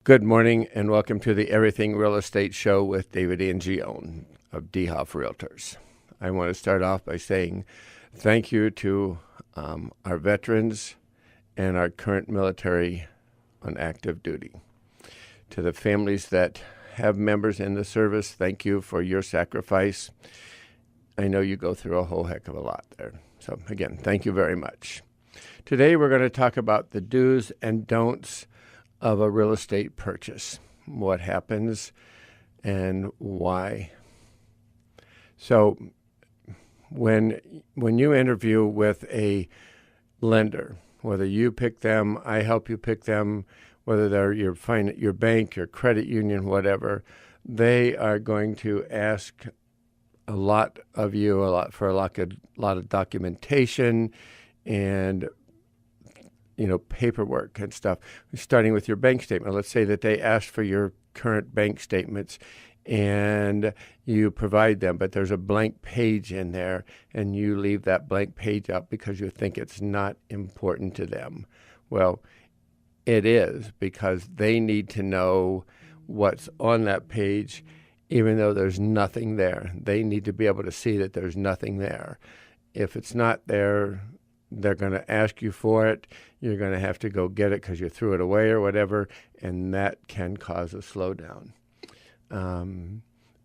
Good morning and welcome to the Everything Real Estate Show with David Angione of DeHoff Realtors. I want to start off by saying thank you to our veterans and our current military on active duty. To the families that have members in the service, thank you for your sacrifice. I know you go through a whole heck of a lot there. So again, thank you very much. Today we're going to talk about the do's and don'ts of a real estate purchase, what happens and why. So when you interview with a lender, whether you pick them, I help you pick them, whether they're your bank, your credit union, whatever, they are going to ask a lot of you, a lot of documentation and paperwork and stuff, starting with your bank statement. Let's say that they ask for your current bank statements and you provide them, but there's a blank page in there and you leave that blank page out because you think it's not important to them. Well, it is, because they need to know what's on that page, even though there's nothing there. They need to be able to see that there's nothing there. If it's not there, they're going to ask you for it. You're going to have to go get it because you threw it away or whatever, and that can cause a slowdown.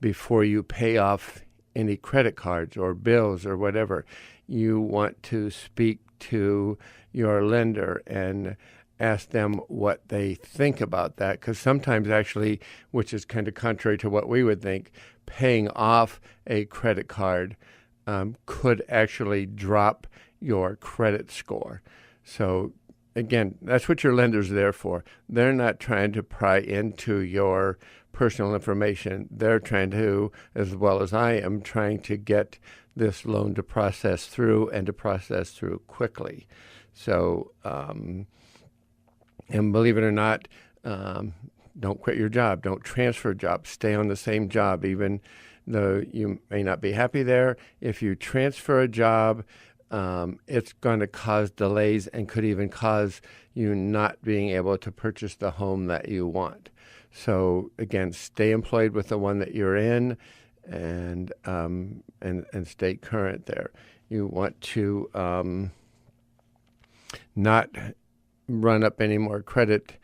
Before you pay off any credit cards or bills or whatever, you want to speak to your lender and ask them what they think about that, because sometimes actually, which is kind of contrary to what we would think, paying off a credit card could actually drop your credit score. So again, that's what your lender's there for. They're not trying to pry into your personal information. They're trying to, as well as I am, trying to get this loan to process through and to process through quickly. So, and believe it or not, don't quit your job. Don't transfer jobs. Stay on the same job, even though you may not be happy there. If you transfer a job, it's going to cause delays and could even cause you not being able to purchase the home that you want. So again, stay employed with the one that you're in, and stay current there. You want to not run up any more credit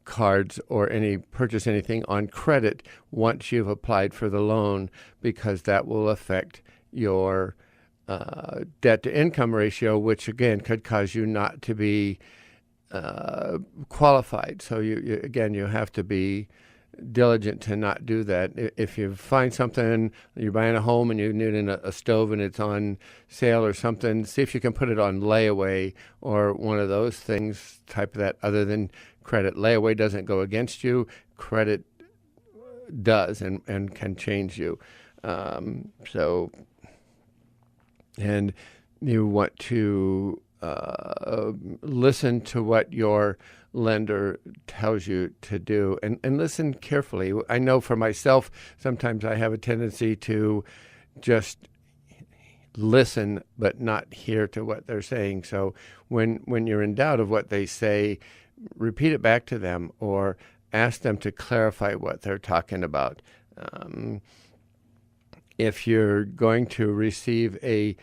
cards or purchase anything on credit once you've applied for the loan, because that will affect your debt-to-income ratio, which again could cause you not to be qualified. So you have to be diligent to not do that. If you find something, you're buying a home and you need a stove and it's on sale or something, see if you can put it on layaway or one of those things, type of that, other than credit. Layaway doesn't go against you. Credit does and can change you. And you want to listen to what your lender tells you to do, and listen carefully. I know for myself, sometimes I have a tendency to just listen but not hear to what they're saying. So when you're in doubt of what they say, repeat it back to them or ask them to clarify what they're talking about. If you're going to receive a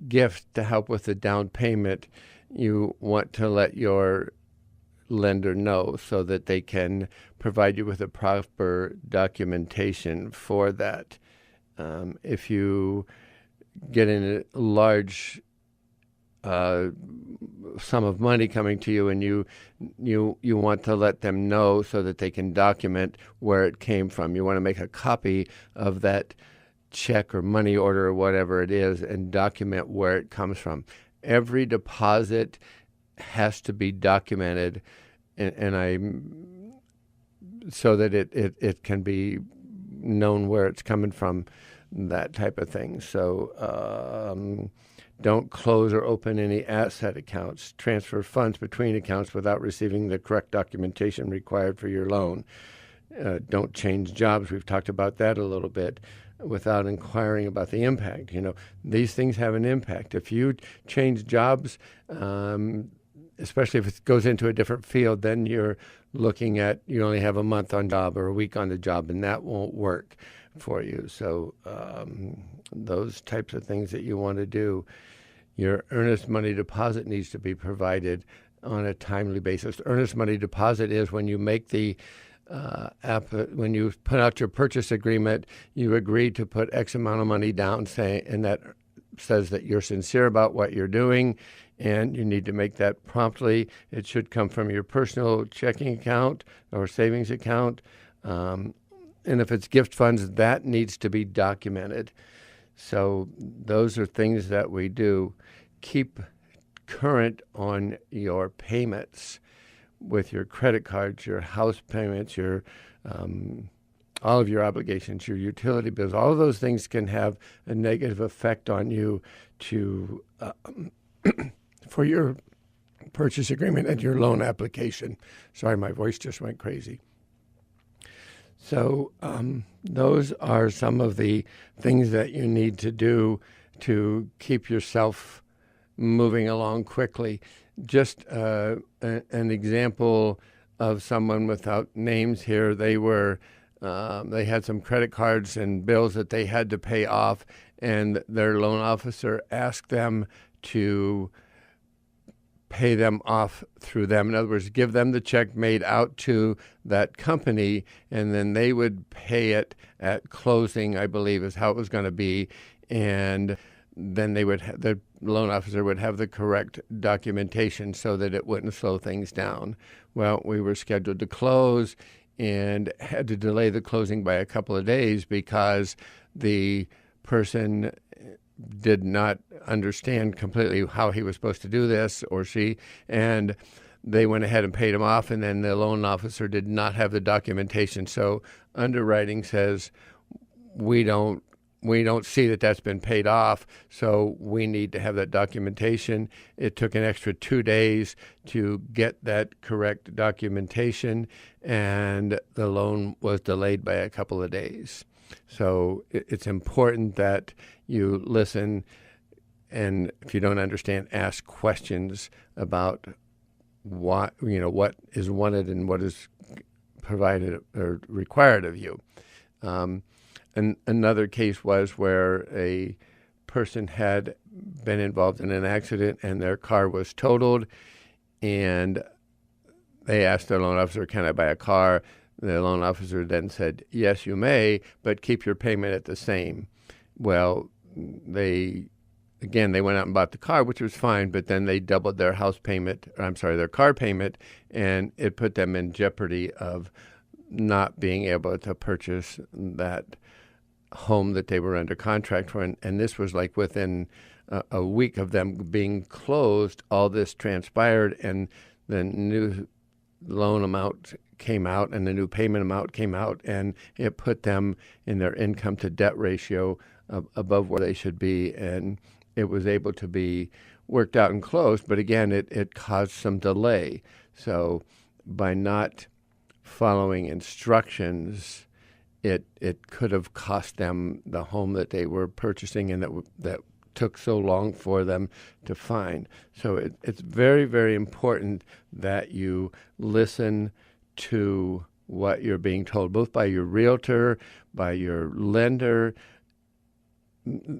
gift to help with the down payment, you want to let your lender know so that they can provide you with a proper documentation for that. If you get in a large sum of money coming to you, and you want to let them know so that they can document where it came from. You want to make a copy of that check or money order or whatever it is and document where it comes from. Every deposit has to be documented, so that it can be known where it's coming from, that type of thing. So don't close or open any asset accounts. Transfer funds between accounts without receiving the correct documentation required for your loan. Don't change jobs. We've talked about that a little bit, without inquiring about the impact. These things have an impact. If you change jobs, especially if it goes into a different field, then you're looking at you only have a month on job or a week on the job, and that won't work for you. So those types of things that you want to do. Your earnest money deposit needs to be provided on a timely basis. Earnest money deposit is when you make the when you put out your purchase agreement, you agree to put X amount of money down, and that says that you're sincere about what you're doing, and you need to make that promptly. It should come from your personal checking account or savings account. And if it's gift funds, that needs to be documented. So those are things that we do. Keep current on your payments with your credit cards, your house payments, your all of your obligations, your utility bills. All of those things can have a negative effect on you to for your purchase agreement and your loan application. Sorry, my voice just went crazy. So those are some of the things that you need to do to keep yourself moving along quickly. Just an example of someone without names here. They had some credit cards and bills that they had to pay off, and their loan officer asked them to pay them off through them. In other words, give them the check made out to that company, and then they would pay it at closing, I believe is how it was going to be. And then the loan officer would have the correct documentation so that it wouldn't slow things down. Well, we were scheduled to close and had to delay the closing by a couple of days because the person did not understand completely how he was supposed to do this, or she, and they went ahead and paid him off, and then the loan officer did not have the documentation. So underwriting says we don't see that that's been paid off, so we need to have that documentation. It took an extra 2 days to get that correct documentation, and the loan was delayed by a couple of days. So it's important that you listen, and if you don't understand, ask questions about what is wanted and what is provided or required of you. And another case was where a person had been involved in an accident and their car was totaled, and they asked their loan officer, "Can I buy a car?" The loan officer then said, "Yes, you may, but keep your payment at the same." Well, they went out and bought the car, which was fine, but then they doubled their their car payment, and it put them in jeopardy of not being able to purchase that home that they were under contract for. And this was like within a week of them being closed, all this transpired, and the new loan amount came out and the new payment amount came out, and it put them in their income to debt ratio above where they should be, and it was able to be worked out and closed, but again, it caused some delay. So by not following instructions, it could have cost them the home that they were purchasing and that took so long for them to find. So it's very, very important that you listen to what you're being told, both by your realtor, by your lender.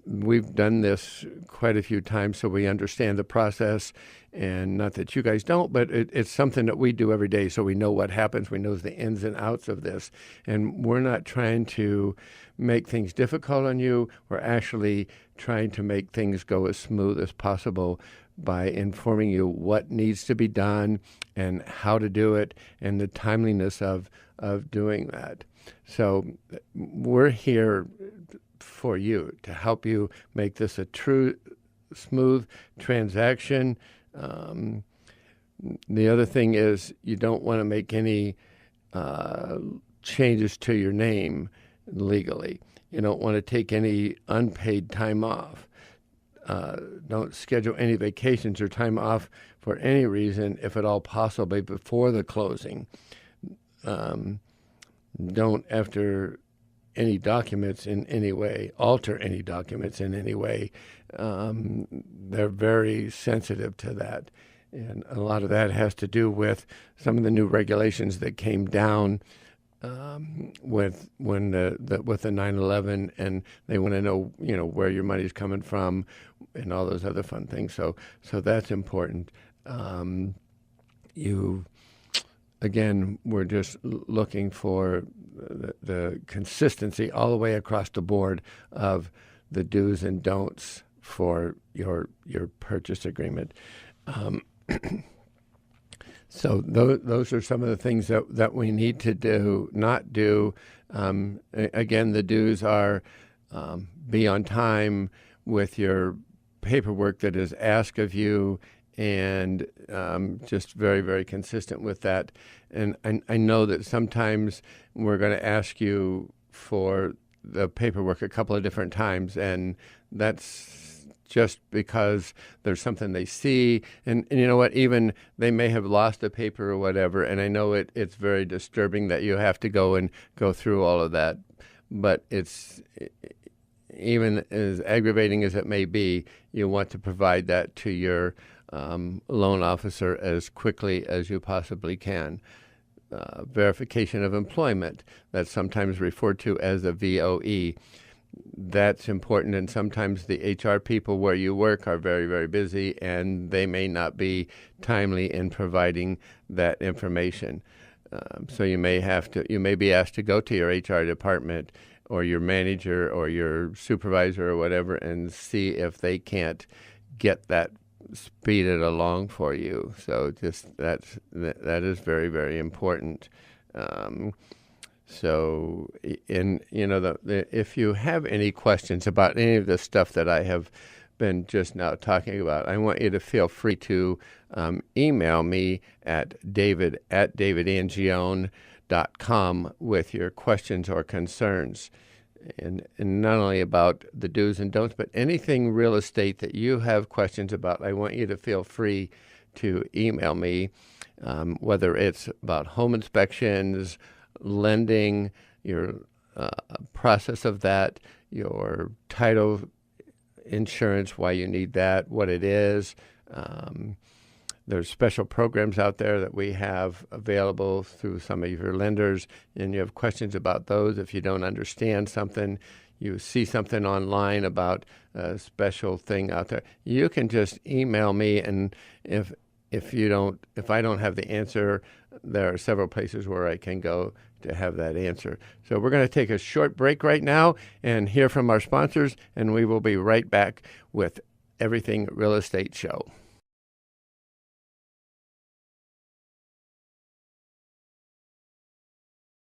We've done this quite a few times, so we understand the process, and not that you guys don't, but it's something that we do every day, so we know what happens. We know the ins and outs of this, and we're not trying to make things difficult on you. We're actually trying to make things go as smooth as possible by informing you what needs to be done and how to do it and the timeliness of doing that. So we're here for you to help you make this a true, smooth transaction. The other thing is you don't want to make any changes to your name legally. You don't want to take any unpaid time off. Don't schedule any vacations or time off for any reason, if at all possible, before the closing. Don't, after any documents in any way, alter any documents in any way. They're very sensitive to that. And a lot of that has to do with some of the new regulations that came down with the 9/11, and they want to know where your money's coming from, and all those other fun things. So that's important. We're just looking for the consistency all the way across the board of the do's and don'ts for your purchase agreement. So those are some of the things that we need to not do. Again, the do's are be on time with your paperwork that is asked of you, and just very, very consistent with that. And I know that sometimes we're going to ask you for the paperwork a couple of different times, and that's just because there's something they see. And you know what, even they may have lost the paper or whatever, and I know it's very disturbing that you have to go through all of that. But it's even as aggravating as it may be, you want to provide that to your loan officer as quickly as you possibly can. Verification of employment, that's sometimes referred to as a VOE. That's important, and sometimes the HR people where you work are very, very busy, and they may not be timely in providing that information. So you may be asked to go to your HR department or your manager or your supervisor or whatever and see if they can't get that speeded along for you. So just that is very, very important. So if you have any questions about any of the stuff that I have been just now talking about, I want you to feel free to email me at david@davidangione.com with your questions or concerns. And not only about the do's and don'ts, but anything real estate that you have questions about, I want you to feel free to email me, whether it's about home inspections, lending, your process of that, your title insurance, why you need that, what it is. There's special programs out there that we have available through some of your lenders, and you have questions about those. If you don't understand something, you see something online about a special thing out there, you can just email me, and if I don't have the answer, there are several places where I can go to have that answer. So we're going to take a short break right now and hear from our sponsors, and we will be right back with Everything Real Estate Show.